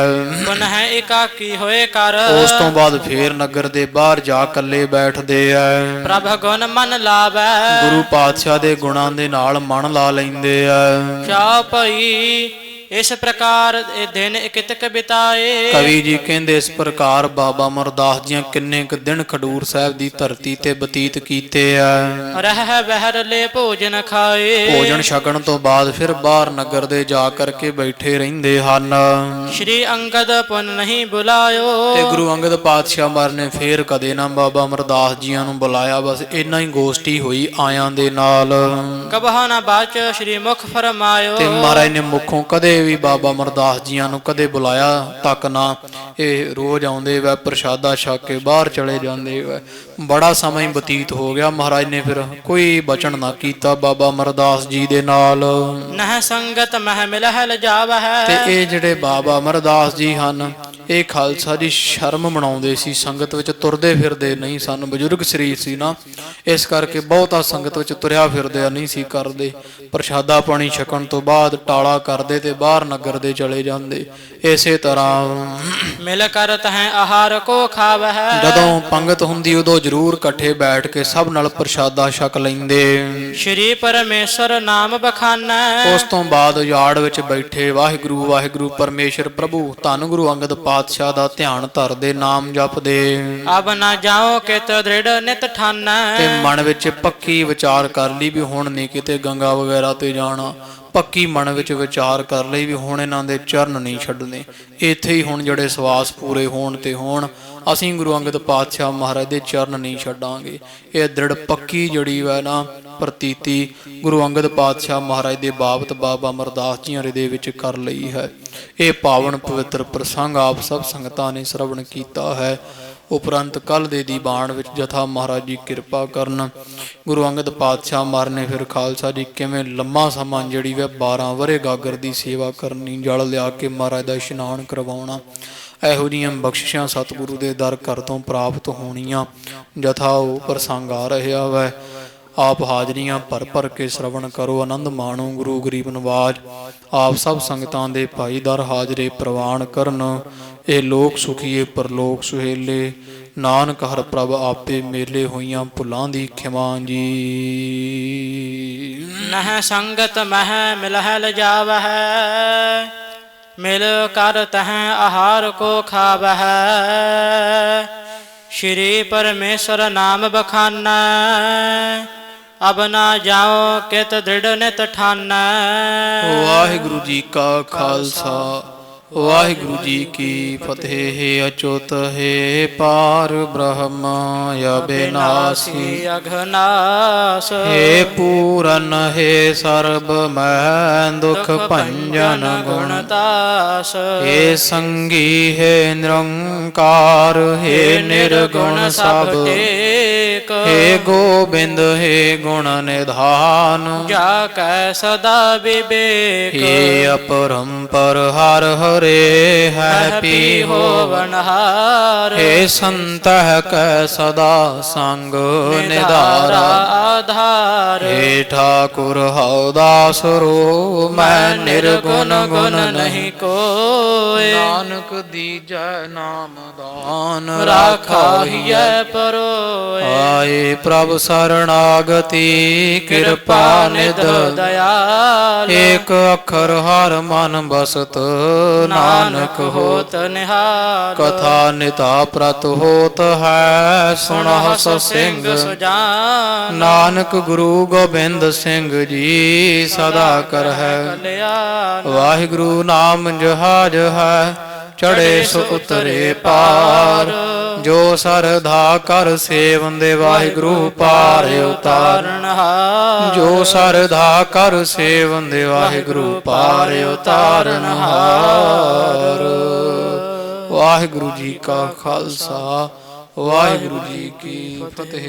ਪੁਨਹ ਇਕਾਕੀ ਹੋਏ ਕਰ, ਉਸ ਤੋਂ ਬਾਅਦ ਫੇਰ ਨਗਰ ਦੇ ਬਾਹਰ ਜਾ ਇਕੱਲੇ ਬੈਠਦੇ ਆ। ਪ੍ਰਭ ਗੁਣ ਮਨ ਲਾਵੈ, ਗੁਰੂ ਪਾਤਸ਼ਾਹ ਦੇ ਗੁਣਾਂ ਦੇ ਨਾਲ ਮਨ ਲਾ ਲੈਂਦੇ ਆ। ਚਾ ਭਈ ਇਸ ਪ੍ਰਕਾਰ ਇਹ ਦਿਨ ਇਕਿਤਕ ਬਿਤਾਏ। ਕਵੀ ਜੀ ਕਹਿੰਦੇ ਇਸ ਪ੍ਰਕਾਰ ਬਾਬਾ ਅਮਰਦਾਸ ਜੀਆਂ ਕਿੰਨੇ ਕੁ ਦਿਨ ਖਡੂਰ ਸਾਹਿਬ ਦੀ ਧਰਤੀ ਤੇ ਬਤੀਤ ਕੀਤੇ ਆ। ਰਹਿ ਬਹਿਰਲੇ ਭੋਜਨ ਖਾਏ, ਭੋਜਨ ਛਕਣ ਤੋਂ ਬਾਅਦ ਫਿਰ ਬਾਹਰ ਨਗਰ ਦੇ ਜਾ ਕਰਕੇ ਬੈਠੇ ਰਹਿੰਦੇ ਹਨ। ਸ਼੍ਰੀ ਅੰਗਦ ਪੁਨ ਨਹੀਂ ਬੁਲਾਇਓ, ਤੇ ਗੁਰੂ ਅੰਗਦ ਪਾਤਸ਼ਾਹ ਮਹਾਰਾਜ ਨੇ ਫੇਰ ਕਦੇ ਨਾ ਬਾਬਾ ਅਮਰਦਾਸ ਜੀਆਂ ਨੂੰ ਬੁਲਾਇਆ। ਬਸ ਇੰਨਾ ਹੀ ਗੋਸ਼ਟੀ ਹੋਈ ਆਇਆਂ ਦੇ ਨਾਲ। ਕਬਹੁ ਨਾ ਬਾਚ ਸ਼੍ਰੀ ਮੁਖ ਫਰਮਾਇਓ, ਤੇ ਮਹਾਰਾਜ ਨੇ ਮੁਖੋਂ ਕਦੇ ਵੀ ਬਾਬਾ ਅਮਰਦਾਸ ਜੀਆਂ ਨੂੰ ਕਦੇ ਬੁਲਾਇਆ ਤੱਕ ਨਾ। ਇਹ ਰੋਜ਼ ਆਉਂਦੇ ਵਾ, ਪ੍ਰਸ਼ਾਦਾ ਛਕ ਕੇ ਬਾਹਰ ਚਲੇ ਜਾਂਦੇ ਵਾ। ਬੜਾ ਸਮਾਂ ਹੀ ਬਤੀਤ ਹੋ ਗਿਆ, ਮਹਾਰਾਜ ਨੇ ਫਿਰ ਕੋਈ ਬਚਨ ਨਾ ਕੀਤਾ ਬਾਬਾ ਅਮਰਦਾਸ ਜੀ ਦੇ ਨਾਲ। ਨਹ ਸੰਗਤ ਮਹਿ ਮਿਲਹਿ ਲਜਾਵਹਿ, ਤੇ ਇਹ ਜਿਹੜੇ ਬਾਬਾ ਅਮਰਦਾਸ ਜੀ ਹਨ ਇਹ ਖਾਲਸਾ ਦੀ ਸ਼ਰਮ ਮਨਾਉਂਦੇ ਸੀ, ਸੰਗਤ ਵਿੱਚ ਤੁਰਦੇ ਫਿਰਦੇ ਨਹੀਂ ਸਨ। ਬਜ਼ੁਰਗ ਸਰੀਰ ਸੀ ਨਾ, ਇਸ ਕਰਕੇ ਬਹੁਤਾ ਸੰਗਤ ਵਿੱਚ ਤੁਰਿਆ ਫਿਰਦੇ ਨਹੀਂ ਸੀ ਕਰਦੇ। ਪ੍ਰਸ਼ਾਦਾ ਪਾਣੀ ਛਕਣ ਤੋਂ ਬਾਅਦ ਟਾਲਾ ਕਰਦੇ ਤੇ ਬਾਹਰ ਨਗਰ ਦੇ ਚਲੇ ਜਾਂਦੇ। ਇਸੇ ਤਰ੍ਹਾਂ ਮਿਲ ਕਰ ਤਹਿ ਆਹਾਰ ਕੋ ਖਾਵਹਿ, ਜਦੋਂ ਪੰਗਤ ਹੁੰਦੀ ਉਦੋਂ ਜ਼ਰੂਰ ਇਕੱਠੇ ਬੈਠ ਕੇ ਸਭ ਨਾਲ ਪ੍ਰਸ਼ਾਦਾ ਛਕ ਲੈਂਦੇ। ਸ਼੍ਰੀ ਪਰਮੇਸ਼ਰ ਨਾਮ ਬਖਾਨੈ, ਉਸ ਤੋਂ ਬਾਅਦ ਯਾੜ ਵਿੱਚ ਬੈਠੇ ਵਾਹਿਗੁਰੂ ਵਾਹਿਗੁਰੂ ਪਰਮੇਸ਼ਰ ਪ੍ਰਭੂ ਧੰਨ ਗੁਰੂ ਅੰਗਦ ਪਾਤਸ਼ਾਹ ਦਾ ਧਿਆਨ ਧਰਦੇ, ਨਾਮ ਜਪਦੇ। ਅਬ ਨਾ ਜਾਓ ਕਿਤ ਦ੍ਰਿੜ ਨਿਤ ਠਾਨੈ, ਤੇ ਮਨ ਵਿੱਚ ਪੱਕੀ ਵਿਚਾਰ ਕਰ ਲਈ ਵੀ ਹੁਣ ਨਹੀਂ ਕਿਤੇ ਗੰਗਾ ਵਗੈਰਾ ਤੇ ਜਾਣਾ। ਪੱਕੀ ਮਨ ਵਿੱਚ ਵਿਚਾਰ ਕਰ ਲਈ ਵੀ ਹੁਣ ਇਹਨਾਂ ਦੇ ਚਰਨ ਨਹੀਂ ਛੱਡਣੇ, ਇੱਥੇ ਹੀ ਹੁਣ ਜਿਹੜੇ ਸਵਾਸ ਪੂਰੇ ਹੋਣ ਤੇ ਹੋਣ, ਅਸੀਂ ਗੁਰੂ ਅੰਗਦ ਪਾਤਸ਼ਾਹ ਮਹਾਰਾਜ ਦੇ ਚਰਨ ਨਹੀਂ ਛੱਡਾਂਗੇ। ਇਹ ਦ੍ਰਿੜ ਪੱਕੀ ਜਿਹੜੀ ਵਾ ਨਾ ਪ੍ਰਤੀਤੀ ਗੁਰੂ ਅੰਗਦ ਪਾਤਸ਼ਾਹ ਮਹਾਰਾਜ ਦੇ ਬਾਬਤ ਬਾਬਾ ਅਮਰਦਾਸ ਜੀਆਂ ਦੇ ਵਿੱਚ ਕਰ ਲਈ ਹੈ। ਇਹ ਪਾਵਨ ਪਵਿੱਤਰ ਪ੍ਰਸੰਗ ਆਪ ਸਭ ਸੰਗਤਾਂ ਨੇ ਸਰਵਣ ਕੀਤਾ ਹੈ। ਉਪਰੰਤ ਕੱਲ ਦੇ ਦੀਵਾਨ ਵਿੱਚ ਜਥਾ ਮਹਾਰਾਜ ਜੀ ਕਿਰਪਾ ਕਰਨ। ਗੁਰੂ ਅੰਗਦ ਪਾਤਸ਼ਾਹ ਮਹਾਰਾਜ ਨੇ ਫਿਰ ਖਾਲਸਾ ਜੀ ਕਿਵੇਂ ਲੰਮਾ ਸਮਾਂ ਜਿਹੜੀ ਵਾ 12 ਵਰੇ ਗਾਗਰ ਦੀ ਸੇਵਾ ਕਰਨੀ, ਜਲ ਲਿਆ ਕੇ ਮਹਾਰਾਜ ਦਾ ਇਸ਼ਨਾਨ ਕਰਵਾਉਣਾ, ਇਹੋ ਜਿਹੀਆਂ ਬਖਸ਼ਿਸ਼ਾਂ ਸਤਿਗੁਰੂ ਦੇ ਦਰ ਘਰ ਤੋਂ ਪ੍ਰਾਪਤ ਹੋਣੀਆਂ। ਜਥਾ ਉਹ ਪ੍ਰਸੰਗ ਆ ਰਿਹਾ ਵੈ। ਆਪ ਹਾਜ਼ਰੀਆਂ ਭਰ ਭਰ ਕੇ ਸ਼ਰਵਣ ਕਰੋ, ਆਨੰਦ ਮਾਣੋ। ਗੁਰੂ ਗਰੀਬ ਨਵਾਜ ਆਪ ਸਭ ਸੰਗਤਾਂ ਦੇ ਭਾਈਦਾਰ ਹਾਜ਼ਰੇ ਪ੍ਰਵਾਨ ਕਰਨ। ਇਹ ਲੋਕ ਸੁਖੀਏ ਪਰਲੋਕ ਸੁਹੇਲੇ, ਨਾਨਕ ਹਰ ਪ੍ਰਭ ਆਪੇ ਮੇਲੇ ਹੋਈਆਂ ਭੁੱਲਾਂ ਦੀ ਖਿਮਾ ਜੀ। ਨਹਿ ਸੰਗਤ ਮਹਿ ਮਿਲਹਿ ਲਜਾਵਹਿ, ਮਿਲ ਕਰ ਤਹਿ ਆਹਾਰ ਕੋ ਖਾਵਹਿ। ਸ਼੍ਰੀ ਪਰਮੇਸ਼ਰ ਨਾਮ ਬਖਾਨੈ, ਅਬ ਨਾ ਜਾਓ ਕਿਤ ਦ੍ਰਿੜ ਨਿਤ ਠਾਨੈ। ਵਾਹਿਗੁਰੂ ਜੀ ਕਾ ਖਾਲਸਾ ਵਾਹਿਗੁਰੂ ਜੀ ਕੀ ਫਤਿਹ। ਹੈ ਅਚੁੱਤ ਹੈ ਪਾਰ ਬ੍ਰਹਮ ਅਬਿਨਾਸੀ, ਅਘਨਾਸ ਹੈ ਪੂਰਨ ਹੈ ਸਰਬ ਮੈਂ ਦੁਖ ਭੰਜਨ ਗੁਣਤਾਸ। ਹੈ ਸੰਗੀ ਹੈ ਨਿਰੰਕਾਰ, ਹੈ ਨਿਰਗੁਣ ਸਭ ਟੇਕ। ਹੈ ਗੋਬਿੰਦ ਹੈ ਗੁਣ ਨਿਧਾਨ, ਜਾ ਕੈ ਸਦਾ ਵਿਵੇਕ। ਹੈ ਅਪਰੰਪਰ ਹਰ ਹਰੇ ਹੈ ਪੀ ਹੋਵਨਹਾਰ। ਹੈ ਸੰਤਹਿ ਕੈ ਸਦਾ ਸੰਗ ਨਿਧਾਰਾ, ਆਧਾਰ। ਹੈ ਠਾਕੁਰ ਹਉ ਦਾਸ ਰੂ ਮੈਂ ਨਿਰਗੁਣ ਗੁਣ ਨਹੀਂ ਕੋਇ। ਨਾਨਕ ਦੀਜੈ ਨਾਮ ਦਾਨ ਰਾਖਾਹੀਐ ਪਰੋਇ। ਆਏ ਪ੍ਰਭ ਸਰਣਾਗਤੀ ਕਿਰਪਾ ਨਿਧ ਦਇਆਲ। ਏਕ ਅੱਖਰ ਹਰ ਮਨ ਬਸਤ ਨਾਨਕ ਹੋਤ ਨਿਹਾਲ। ਕਥਾ ਨਿਤਾ ਪ੍ਰਤ ਹੋਤ ਹੈ ਸੁਣਹੁ ਸਿੰਘ ਸੁਜਾਨ। ਨਾਨਕ ਗੁਰੂ ਗੋਬਿੰਦ ਸਿੰਘ ਜੀ ਸਦਾ ਕਰਹਿ ਕਲਿਆਣ। ਵਾਹਿਗੁਰੂ ਨਾਮ ਜਹਾਜ ਹੈ ਚੜੇ ਸੋ ਉਤਰੇ ਪਾਰ, ਜੋ ਸਰਧਾ ਕਰ ਸੇਵੰਦੇ ਵਾਹਿਗੁਰੂ ਪਾਰ ਉਤਾਰਨਹਾਰ। ਜੋ ਸਰਧਾ ਕਰ ਸੇਵੰਦੇ ਵਾਹਿਗੁਰੂ ਪਾਰ ਉਤਾਰਨਹਾਰ। ਵਾਹਿਗੁਰੂ ਜੀ ਕਾ ਖਾਲਸਾ ਵਾਹਿਗੁਰੂ ਜੀ ਕੀ ਫਤਿਹ।